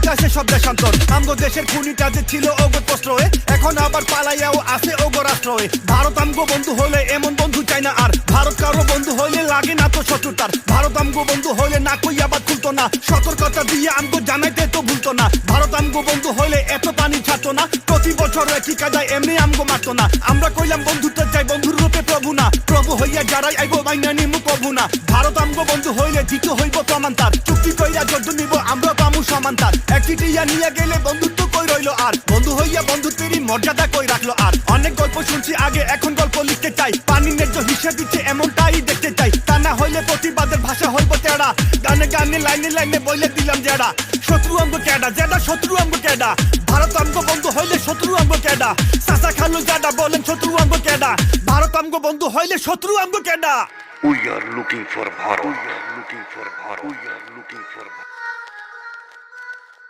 ইতিহাসে সব দেশান্তর আমগো দেশের খুনিটা যে ছিল ওগো প্রশ্রয়ে এখন আবার পালাইয়াও আছে ওগো রাষ্ট্রয়ে ভারত আমগো বন্ধু হলে এমন বন্ধু চাই না আর ভারত কারো বন্ধু হইলে লাগে না তো শত্রুতার ভারত আমগো বন্ধু হইলে না কই আবার খুলতো না সতর্কতা দিয়ে আমগো জানাইতে তো ভুলতো না ভারত আমগো বন্ধু হইলে এত পানি ছাড়তো না প্রতি বছর একই কাজায় এমনি আমগো মারতো না আমরা কইলাম বন্ধুত্ব চাই বন্ধুর রূপে প্রভু না প্রভু হইয়া যারাই আইবো বাইনা নিমু প্রভু না ভারত আমগো বন্ধু হইলে জিতো হইব প্রমাণ তার চুক্তি কইরা যত নিব আমরা পামু সমান তার একটি টিয়া নিয়ে গেলে বন্ধুত্ব কই রইলো আর বন্ধু হইয়া বন্ধুত্বেরই মর্যাদা কই রাখলো আর অনেক গল্প শুনছি আগে এখন গল্প লিখতে চাই পানির ন্যায্য হিসেব দিচ্ছে এমনটাই দেখতে চাই তা না হইলে প্রতিবাদের ভাষা হইব তেড়া গানে গানে লাইনে লাইনে বইলে দিলাম জেডা শত্রু আমগো কেডা জেডা শত্রু আমগো কেডা ভারত আমগো বন্ধু হইলে শত্রু আমগো কেডা চাচা খালু জাডা বলেন শত্রু আমগো কেডা ভারত আমগো বন্ধু হইলে শত্রু আমগো কেডা We are looking for Bharat. We are looking for Bharat.